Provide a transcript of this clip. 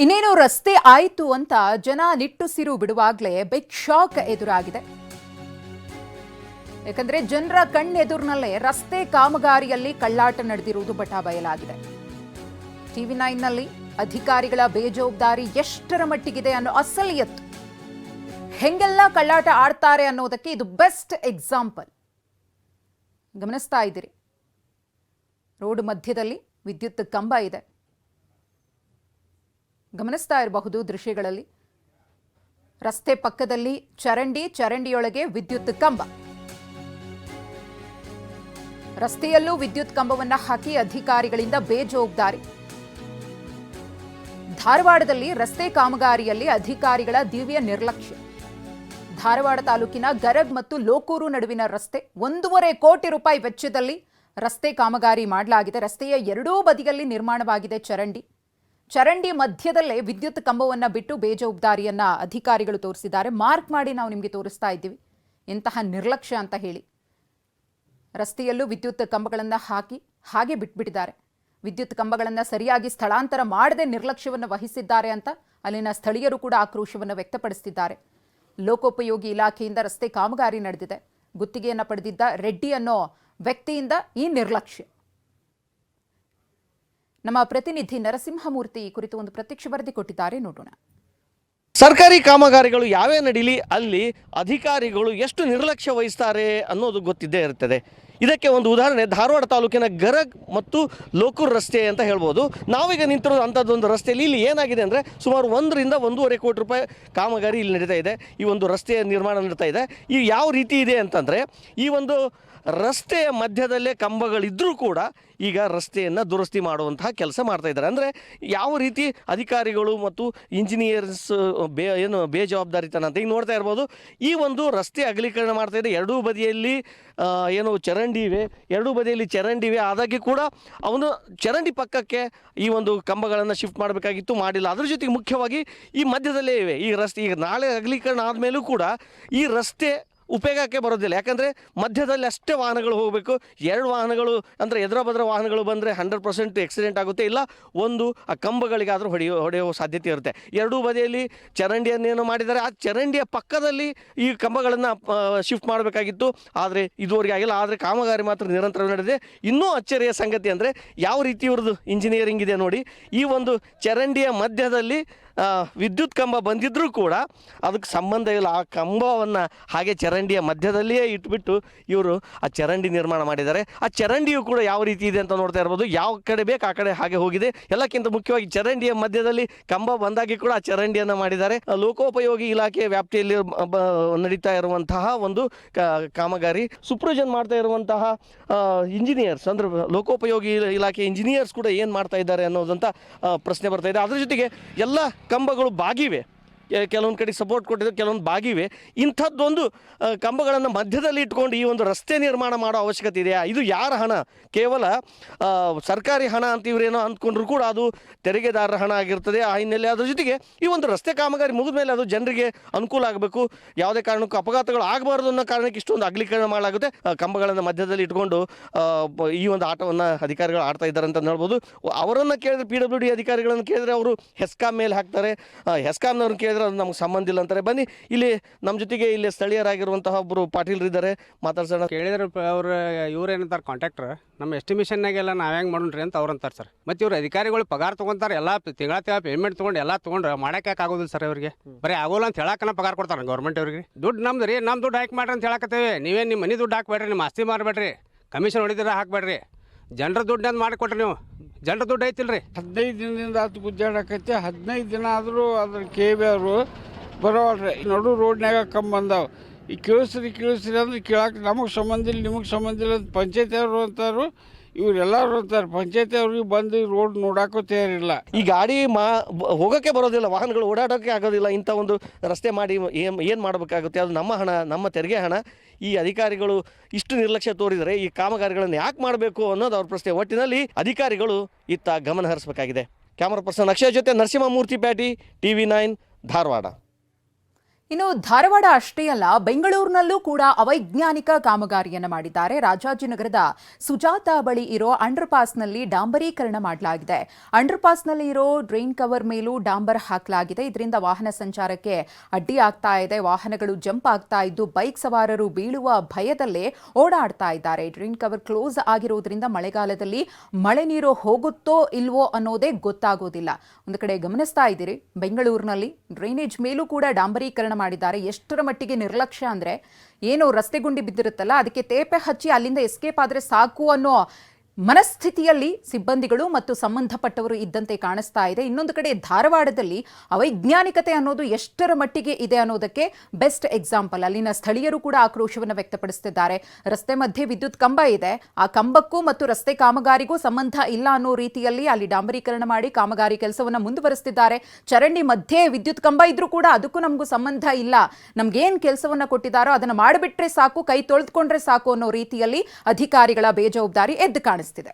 ಇನ್ನೇನು ರಸ್ತೆ ಆಯಿತು ಅಂತ ಜನ ನಿಟ್ಟುಸಿರು ಬಿಡುವಾಗಲೇ ಬಿಗ್ ಶಾಕ್ ಎದುರಾಗಿದೆ. ಯಾಕಂದ್ರೆ ಜನರ ಕಣ್ಣೆದುರಿನಲ್ಲೇ ರಸ್ತೆ ಕಾಮಗಾರಿಯಲ್ಲಿ ಕಳ್ಳಾಟ ನಡೆದಿರುವುದು ಬಯಲಾಗಿದೆ. TV9ನಲ್ಲಿ ಅಧಿಕಾರಿಗಳ ಬೇಜವಾಬ್ದಾರಿ ಎಷ್ಟರ ಮಟ್ಟಿಗಿದೆ ಅನ್ನೋ ಅಸಲಿ ಎತ್ತು, ಹೆಂಗೆಲ್ಲ ಕಳ್ಳಾಟ ಆಡ್ತಾರೆ ಅನ್ನೋದಕ್ಕೆ ಇದು ಬೆಸ್ಟ್ ಎಕ್ಸಾಂಪಲ್. ಗಮನಿಸ್ತಾ ಇದ್ದೀರಿ, ರೋಡ್ ಮಧ್ಯದಲ್ಲಿ ವಿದ್ಯುತ್ ಕಂಬ ಇದೆ. ಗಮನಿಸ್ತಾ ಇರಬಹುದು ದೃಶ್ಯಗಳಲ್ಲಿ. ರಸ್ತೆ ಪಕ್ಕದಲ್ಲಿ ಚರಂಡಿಯೊಳಗೆ ವಿದ್ಯುತ್ ಕಂಬ. ರಸ್ತೆಯಲ್ಲೂ ವಿದ್ಯುತ್ ಕಂಬವನ್ನ ಹಾಕಿ ಅಧಿಕಾರಿಗಳಿಂದ ಬೇಜವಾಬ್ದಾರಿ. ಧಾರವಾಡದಲ್ಲಿ ರಸ್ತೆ ಕಾಮಗಾರಿಯಲ್ಲಿ ಅಧಿಕಾರಿಗಳ ದಿವ್ಯ ನಿರ್ಲಕ್ಷ್ಯ. ಧಾರವಾಡ ತಾಲೂಕಿನ ಗರಗ್ ಮತ್ತು ಲೋಕೂರು ನಡುವಿನ ರಸ್ತೆ 1.5 ಕೋಟಿ ರೂಪಾಯಿ ವೆಚ್ಚದಲ್ಲಿ ರಸ್ತೆ ಕಾಮಗಾರಿ ಮಾಡಲಾಗಿದೆ. ರಸ್ತೆಯ ಎರಡೂ ಬದಿಯಲ್ಲಿ ನಿರ್ಮಾಣವಾಗಿದೆ ಚರಂಡಿ ಮಧ್ಯದಲ್ಲೇ ವಿದ್ಯುತ್ ಕಂಬವನ್ನ ಬಿಟ್ಟು ಬೇಜವಾಬ್ದಾರಿಯನ್ನ ಅಧಿಕಾರಿಗಳು ತೋರಿಸಿದ್ದಾರೆ. ಮಾರ್ಕ್ ಮಾಡಿ ನಾವು ನಿಮಗೆ ತೋರಿಸ್ತಾ ಇದ್ದೀವಿ ಎಂತಹ ನಿರ್ಲಕ್ಷ್ಯ ಅಂತ ಹೇಳಿ. ರಸ್ತೆಯಲ್ಲೂ ವಿದ್ಯುತ್ ಕಂಬಗಳನ್ನು ಹಾಕಿ ಹಾಗೆ ಬಿಟ್ಬಿಟ್ಟಿದ್ದಾರೆ. ವಿದ್ಯುತ್ ಕಂಬಗಳನ್ನು ಸರಿಯಾಗಿ ಸ್ಥಳಾಂತರ ಮಾಡದೆ ನಿರ್ಲಕ್ಷ್ಯವನ್ನು ವಹಿಸಿದ್ದಾರೆ ಅಂತ ಅಲ್ಲಿನ ಸ್ಥಳೀಯರು ಕೂಡ ಆಕ್ರೋಶವನ್ನು ವ್ಯಕ್ತಪಡಿಸಿದ್ದಾರೆ. ಲೋಕೋಪಯೋಗಿ ಇಲಾಖೆಯಿಂದ ರಸ್ತೆ ಕಾಮಗಾರಿ ನಡೆದಿದೆ. ಗುತ್ತಿಗೆಯನ್ನು ಪಡೆದಿದ್ದ ರೆಡ್ಡಿ ಅನ್ನೋ ವ್ಯಕ್ತಿಯಿಂದ ಈ ನಿರ್ಲಕ್ಷ್ಯ. ನಮ್ಮ ಪ್ರತಿನಿಧಿ ನರಸಿಂಹಮೂರ್ತಿ ಈ ಕುರಿತು ಒಂದು ಪ್ರತ್ಯಕ್ಷ ವರದಿ ಕೊಟ್ಟಿದ್ದಾರೆ, ನೋಡೋಣ. ಸರ್ಕಾರಿ ಕಾಮಗಾರಿಗಳು ಯಾವೇ ನಡೀಲಿ ಅಲ್ಲಿ ಅಧಿಕಾರಿಗಳು ಎಷ್ಟು ನಿರ್ಲಕ್ಷ್ಯ ವಹಿಸ್ತಾರೆ ಅನ್ನೋದು ಗೊತ್ತಿದ್ದೇ ಇರ್ತದೆ. ಇದಕ್ಕೆ ಒಂದು ಉದಾಹರಣೆ ಧಾರವಾಡ ತಾಲೂಕಿನ ಗರಗ್ ಮತ್ತು ಲೋಕೂರ್ ರಸ್ತೆ ಅಂತ ಹೇಳ್ಬೋದು. ನಾವೀಗ ನಿಂತಿರೋದು ಅಂಥದ್ದೊಂದು ರಸ್ತೆಯಲ್ಲಿ. ಇಲ್ಲಿ ಏನಾಗಿದೆ ಅಂದರೆ ಸುಮಾರು 1 ರಿಂದ 1.5 ಕೋಟಿ ರೂಪಾಯಿ ಕಾಮಗಾರಿ ಇಲ್ಲಿ ನಡೀತಾ ಇದೆ. ಈ ಒಂದು ರಸ್ತೆಯ ನಿರ್ಮಾಣ ನಡೀತಾ ಇದೆ. ಈ ಯಾವ ರೀತಿ ಇದೆ ಅಂತಂದರೆ, ಈ ಒಂದು ರಸ್ತೆಯ ಮಧ್ಯದಲ್ಲೇ ಕಂಬಗಳಿದ್ದರೂ ಕೂಡ ಈಗ ರಸ್ತೆಯನ್ನು ದುರಸ್ತಿ ಮಾಡುವಂತಹ ಕೆಲಸ ಮಾಡ್ತಾ ಇದ್ದಾರೆ. ಅಂದರೆ ಯಾವ ರೀತಿ ಅಧಿಕಾರಿಗಳು ಮತ್ತು ಇಂಜಿನಿಯರ್ಸ್ ಬೇಜವಾಬ್ದಾರಿತನ ಅಂತ ಈಗ ನೋಡ್ತಾ ಇರ್ಬೋದು. ಈ ಒಂದು ರಸ್ತೆ ಅಗಲೀಕರಣ ಮಾಡ್ತಾ ಇದೆ. ಎರಡೂ ಬದಿಯಲ್ಲಿ ಚರಂಡಿ ಇವೆ. ಆದಾಗಿ ಕೂಡ ಅವನು ಚರಂಡಿ ಪಕ್ಕಕ್ಕೆ ಈ ಒಂದು ಕಂಬಗಳನ್ನು ಶಿಫ್ಟ್ ಮಾಡಬೇಕಾಗಿತ್ತು, ಮಾಡಿಲ್ಲ. ಅದ್ರ ಜೊತೆಗೆ ಮುಖ್ಯವಾಗಿ ಈ ಮಧ್ಯದಲ್ಲೇ ಇವೆ ಈ ರಸ್ತೆ. ಈಗ ನಾಳೆ ಅಗಲೀಕರಣ ಆದಮೇಲೂ ಕೂಡ ಈ ರಸ್ತೆ ಉಪಯೋಗಕ್ಕೆ ಬರೋದಿಲ್ಲ. ಯಾಕಂದರೆ ಮಧ್ಯದಲ್ಲಿ ಅಷ್ಟೇ ವಾಹನಗಳು ಹೋಗಬೇಕು. 2 ವಾಹನಗಳು ಅಂದರೆ ಎದುರ ಬದರ ವಾಹನಗಳು ಬಂದರೆ 100% ಆಕ್ಸಿಡೆಂಟ್ ಆಗುತ್ತೆ. ಇಲ್ಲ ಒಂದು ಆ ಕಂಬಗಳಿಗಾದರೂ ಹೊಡೆಯೋ ಸಾಧ್ಯತೆ ಇರುತ್ತೆ. ಎರಡೂ ಬದಿಯಲ್ಲಿ ಚರಂಡಿಯನ್ನೇನು ಮಾಡಿದ್ದಾರೆ, ಆ ಚರಂಡಿಯ ಪಕ್ಕದಲ್ಲಿ ಈ ಕಂಬಗಳನ್ನು ಶಿಫ್ಟ್ ಮಾಡಬೇಕಾಗಿತ್ತು. ಆದರೆ ಇದುವರೆಗೆ ಆಗಿಲ್ಲ. ಆದರೆ ಕಾಮಗಾರಿ ಮಾತ್ರ ನಿರಂತರ ನಡೆದಿದೆ. ಇನ್ನೂ ಅಚ್ಚರಿಯ ಸಂಗತಿ ಅಂದರೆ ಯಾವ ರೀತಿ ಇವ್ರದ್ದು ಇಂಜಿನಿಯರಿಂಗ್ ಇದೆ ನೋಡಿ. ಈ ಒಂದು ಚರಂಡಿಯ ಮಧ್ಯದಲ್ಲಿ ವಿದ್ಯುತ್ ಕಂಬ ಬಂದಿದ್ದರೂ ಕೂಡ ಅದಕ್ಕೆ ಸಂಬಂಧ ಇಲ್ಲ. ಆ ಕಂಬವನ್ನು ಹಾಗೆ ಚರಂಡಿಯ ಮಧ್ಯದಲ್ಲಿಯೇ ಇಟ್ಬಿಟ್ಟು ಇವರು ಆ ಚರಂಡಿ ನಿರ್ಮಾಣ ಮಾಡಿದ್ದಾರೆ. ಆ ಚರಂಡಿಯು ಕೂಡ ಯಾವ ರೀತಿ ಇದೆ ಅಂತ ನೋಡ್ತಾ ಇರ್ಬೋದು. ಯಾವ ಕಡೆ ಬೇಕು ಆ ಕಡೆ ಹಾಗೆ ಹೋಗಿದೆ. ಎಲ್ಲಕ್ಕಿಂತ ಮುಖ್ಯವಾಗಿ ಚರಂಡಿಯ ಮಧ್ಯದಲ್ಲಿ ಕಂಬ ಬಂದಾಗಿ ಕೂಡ ಆ ಚರಂಡಿಯನ್ನು ಮಾಡಿದ್ದಾರೆ. ಲೋಕೋಪಯೋಗಿ ಇಲಾಖೆಯ ವ್ಯಾಪ್ತಿಯಲ್ಲಿ ನಡೀತಾ ಇರುವಂತಹ ಒಂದು ಕಾಮಗಾರಿ. ಸೂಪರ್ವಿಷನ್ ಮಾಡ್ತಾ ಇರುವಂತಹ ಇಂಜಿನಿಯರ್ಸ್ ಅಂದರೆ ಲೋಕೋಪಯೋಗಿ ಇಲಾಖೆ ಇಂಜಿನಿಯರ್ಸ್ ಕೂಡ ಏನು ಮಾಡ್ತಾ ಇದ್ದಾರೆ ಅನ್ನೋದಂತ ಪ್ರಶ್ನೆ ಬರ್ತಾ ಇದೆ. ಅದ್ರ ಜೊತೆಗೆ ಎಲ್ಲ ಕಂಬಗಳು ಬಾಗಿವೆ. ಕೆಲವೊಂದು ಕಡೆ ಸಪೋರ್ಟ್ ಕೊಟ್ಟಿದ್ದು, ಕೆಲವೊಂದು ಬಾಗಿವೆ. ಇಂಥದ್ದೊಂದು ಕಂಬಗಳನ್ನು ಮಧ್ಯದಲ್ಲಿ ಇಟ್ಕೊಂಡು ಈ ಒಂದು ರಸ್ತೆ ನಿರ್ಮಾಣ ಮಾಡೋ ಅವಶ್ಯಕತೆ ಇದೆಯಾ? ಇದು ಯಾರ ಹಣ? ಕೇವಲ ಸರ್ಕಾರಿ ಹಣ ಅಂತ ಇವರೇನೋ ಅಂದ್ಕೊಂಡ್ರು ಕೂಡ ಅದು ತೆರಿಗೆದಾರರ ಹಣ ಆಗಿರ್ತದೆ. ಆ ಹಿನ್ನೆಲೆ ಅದ್ರ ಜೊತೆಗೆ ಈ ಒಂದು ರಸ್ತೆ ಕಾಮಗಾರಿ ಮುಗಿದ ಮೇಲೆ ಅದು ಜನರಿಗೆ ಅನುಕೂಲ ಆಗಬೇಕು, ಯಾವುದೇ ಕಾರಣಕ್ಕೂ ಅಪಘಾತಗಳು ಆಗಬಾರ್ದು ಅನ್ನೋ ಕಾರಣಕ್ಕೆ ಇಷ್ಟೊಂದು ಅಗಲೀಕರಣ ಮಾಡಲಾಗುತ್ತೆ. ಕಂಬಗಳನ್ನು ಮಧ್ಯದಲ್ಲಿ ಇಟ್ಕೊಂಡು ಈ ಒಂದು ಆಟವನ್ನು ಅಧಿಕಾರಿಗಳು ಆಡ್ತಾ ಇದ್ದಾರೆ ಅಂತ ಹೇಳ್ಬೋದು. ಅವರನ್ನು ಕೇಳಿದ್ರೆ PWD ಅಧಿಕಾರಿಗಳನ್ನು ಕೇಳಿದ್ರೆ ಅವರು ಹೆಸ್ಕಾಂ ಮೇಲೆ ಹಾಕ್ತಾರೆ. ಹೆಸ್ಕಾಂನವ್ರನ್ನ ಕೇಳಿದ್ರೆ ಅದು ನಮ್ಗೆ ಸಂಬಂಧ ಇಲ್ಲ ಅಂತಾರೆ. ಬನ್ನಿ, ಇಲ್ಲಿ ನಮ್ಮ ಜೊತೆಗೆ ಇಲ್ಲಿ ಸ್ಥಳೀಯರಾಗಿರುವಂತಹ ಒಬ್ಬರು ಪಾಟೀಲ್ ಇದ್ದಾರೆ, ಮಾತಾಡ್ಸೋಣ. ಕೇಳಿದ್ರೆ ಅವ್ರು ಇವ್ರೇನಂತಾರೆ ಕಾಂಟ್ರಾಕ್ಟರ್, ನಮ್ಮ ಎಸ್ಟಿಮೇಷನ್ನಾಗೆಲ್ಲ ನಾವು ಹೆಂಗೆ ಮಾಡೋಣ್ರಿ ಅಂತ ಅವ್ರು ಅಂತಾರೆ ಸರ್. ಮತ್ತು ಇವ್ರು ಅಧಿಕಾರಿಗಳು ಪಗಾರ ತೊಗೊಂತಾರೆ, ಎಲ್ಲ ತಿಂಗಳ ಪೇಮೆಂಟ್ ತೊಗೊಂಡು ಎಲ್ಲ ತೊಗೊಂಡು ಮಾಡೋಕೆ ಆಗೋದಿಲ್ಲ ಸರ್. ಅವ್ರಿಗೆ ಬರೀ ಆಗೋಲ್ಲ ಅಂತ ಹೇಳಕ್ಕೆ ಪಗಾರ ಕೊಡ್ತಾರೆ ಗೌರ್ಮೆಂಟ್ ಅವ್ರಿಗೆ. ದುಡ್ಡು ನಮ್ದು ರೀ, ನಮ್ಮ ದುಡ್ಡು ಹಾಕಿ ಮಾಡ್ರಿ ಅಂತ ಹೇಳಕತ್ತೇವೆ. ನೀವೇನು ನಿಮ್ಮ ಮನೆ ದುಡ್ಡು ಹಾಕ್ಬೇಡ್ರಿ, ನಿಮ್ಮ ಆಸ್ತಿ ಮಾರಬೇಡ್ರಿ, ಕಮಿಷನ್ ಹೊಡಿದಿರ ಹಾಕ್ಬೇಡ್ರಿ, ಜನರ ದುಡ್ಡು ಅಂತ ಮಾಡಿಕೊಟ್ರಿ ನೀವು. ಜನರ ದುಡ್ಡು ಐತಿಲ್ರಿ. 15 ದಿನದಿಂದ ಅದು ಗುದ್ದಾಡಕೈತಿ. 15 ದಿನ ಆದರೂ ಅದ್ರ KB ಅವರು ಬರೋಲ್ರಿ. ನಡು ರೋಡ್ನಾಗ ಕಂಬ ಬಂದಾವ. ಈ ಕೇಳಿಸ್ರಿ ಅಂದ್ರೆ ಕೇಳಕ್ಕೆ ನಮಗೆ ಸಂಬಂಧ ಇಲ್ಲ, ನಿಮಗೆ ಸಂಬಂಧ ಇಲ್ಲ ಅಂತ ಪಂಚಾಯತಿ ಅವರು ಅಂತಾರು, ಇವರೆಲ್ಲರೂ ಅಂತಾರೆ. ಪಂಚಾಯತಿ ಅವ್ರಿಗೆ ಬಂದು ರೋಡ್ ನೋಡಕ್ಕೂ ತಯಾರಿಲ್ಲ. ಈ ಗಾಡಿ ಹೋಗೋಕ್ಕೆ ಬರೋದಿಲ್ಲ, ವಾಹನಗಳು ಓಡಾಡೋಕ್ಕೆ ಆಗೋದಿಲ್ಲ. ಇಂಥ ಒಂದು ರಸ್ತೆ ಮಾಡಿ ಏನು ಮಾಡಬೇಕಾಗುತ್ತೆ? ಅದು ನಮ್ಮ ಹಣ, ನಮ್ಮ ತೆರಿಗೆ ಹಣ. ಈ ಅಧಿಕಾರಿಗಳು ಇಷ್ಟು ನಿರ್ಲಕ್ಷ್ಯ ತೋರಿದರೆ ಈ ಕಾಮಗಾರಿಗಳನ್ನು ಯಾಕೆ ಮಾಡಬೇಕು ಅನ್ನೋದು ಅವ್ರ ಪ್ರಶ್ನೆ. ಒಟ್ಟಿನಲ್ಲಿ ಅಧಿಕಾರಿಗಳು ಇತ್ತ ಗಮನ ಹರಿಸಬೇಕಾಗಿದೆ. ಕ್ಯಾಮರಾ ಪರ್ಸನ್ ಅಕ್ಷಯ್ ಜೊತೆ ನರಸಿಂಹಮೂರ್ತಿ ಪ್ಯಾಟಿ, TV9 ಧಾರವಾಡ. ಇನ್ನು ಧಾರವಾಡ ಅಷ್ಟೇ ಅಲ್ಲ, ಬೆಂಗಳೂರಿನಲ್ಲೂ ಕೂಡ ಅವೈಜ್ಞಾನಿಕ ಕಾಮಗಾರಿಯನ್ನು ಮಾಡಿದ್ದಾರೆ. ರಾಜಾಜಿನಗರದ ಸುಜಾತಾ ಬಳಿ ಇರೋ ಅಂಡರ್ ಪಾಸ್ನಲ್ಲಿ ಡಾಂಬರೀಕರಣ ಮಾಡಲಾಗಿದೆ. ಅಂಡರ್ ಪಾಸ್ನಲ್ಲಿ ಇರೋ ಡ್ರೈನ್ ಕವರ್ ಮೇಲೂ ಡಾಂಬರ್ ಹಾಕಲಾಗಿದೆ. ಇದರಿಂದ ವಾಹನ ಸಂಚಾರಕ್ಕೆ ಅಡ್ಡಿ ಆಗ್ತಾ ಇದೆ. ವಾಹನಗಳು ಜಂಪ್ ಆಗ್ತಾ ಇದ್ದು ಬೈಕ್ ಸವಾರರು ಬೀಳುವ ಭಯದಲ್ಲೇ ಓಡಾಡ್ತಾ ಇದ್ದಾರೆ. ಡ್ರೈನ್ ಕವರ್ ಕ್ಲೋಸ್ ಆಗಿರೋದ್ರಿಂದ ಮಳೆಗಾಲದಲ್ಲಿ ಮಳೆ ನೀರು ಹೋಗುತ್ತೋ ಇಲ್ವೋ ಅನ್ನೋದೇ ಗೊತ್ತಾಗೋದಿಲ್ಲ. ಒಂದು ಕಡೆ ಗಮನಿಸ್ತಾ ಇದ್ದೀರಿ, ಬೆಂಗಳೂರಿನಲ್ಲಿ ಡ್ರೈನೇಜ್ ಮೇಲೂ ಕೂಡ ಡಾಂಬರೀಕರಣ ಮಾಡಿದ್ದಾರೆ. ಎಷ್ಟರ ಮಟ್ಟಿಗೆ ನಿರ್ಲಕ್ಷ್ಯ ಅಂದ್ರೆ, ಏನು ರಸ್ತೆ ಗುಂಡಿ ಬಿದ್ದಿರುತ್ತಲ್ಲ ಅದಕ್ಕೆ ತೇಪೆ ಹಚ್ಚಿ ಅಲ್ಲಿಂದ ಎಸ್ಕೇಪ್ ಆದ್ರೆ ಸಾಕು ಅನ್ನೋ ಮನಸ್ಥಿತಿಯಲ್ಲಿ ಸಿಬ್ಬಂದಿಗಳು ಮತ್ತು ಸಂಬಂಧಪಟ್ಟವರು ಇದ್ದಂತೆ ಕಾಣಿಸ್ತಾ ಇದೆ. ಇನ್ನೊಂದು ಕಡೆ ಧಾರವಾಡದಲ್ಲಿ ಅವೈಜ್ಞಾನಿಕತೆ ಅನ್ನೋದು ಎಷ್ಟರ ಮಟ್ಟಿಗೆ ಇದೆ ಅನ್ನೋದಕ್ಕೆ ಬೆಸ್ಟ್ ಎಕ್ಸಾಂಪಲ್. ಅಲ್ಲಿನ ಸ್ಥಳೀಯರು ಕೂಡ ಆಕ್ರೋಶವನ್ನು ವ್ಯಕ್ತಪಡಿಸುತ್ತಿದ್ದಾರೆ. ರಸ್ತೆ ಮಧ್ಯೆ ವಿದ್ಯುತ್ ಕಂಬ ಇದೆ, ಆ ಕಂಬಕ್ಕೂ ಮತ್ತು ರಸ್ತೆ ಕಾಮಗಾರಿಗೂ ಸಂಬಂಧ ಇಲ್ಲ ಅನ್ನೋ ರೀತಿಯಲ್ಲಿ ಅಲ್ಲಿ ಡಾಂಬರೀಕರಣ ಮಾಡಿ ಕಾಮಗಾರಿ ಕೆಲಸವನ್ನ ಮುಂದುವರಿಸುತ್ತಿದ್ದಾರೆ. ಚರಂಡಿ ಮಧ್ಯೆ ವಿದ್ಯುತ್ ಕಂಬ ಇದ್ರೂ ಕೂಡ ಅದಕ್ಕೂ ನಮಗೂ ಸಂಬಂಧ ಇಲ್ಲ, ನಮ್ಗೇನ್ ಕೆಲಸವನ್ನ ಕೊಟ್ಟಿದ್ದಾರೋ ಅದನ್ನ ಮಾಡಿಬಿಟ್ರೆ ಸಾಕು, ಕೈ ತೊಳೆದುಕೊಂಡ್ರೆ ಸಾಕು ಅನ್ನೋ ರೀತಿಯಲ್ಲಿ ಅಧಿಕಾರಿಗಳ ಬೇಜವಾಬ್ದಾರಿ ಎದ್ದು ಕಾಣಿಸ್ತಿದೆ.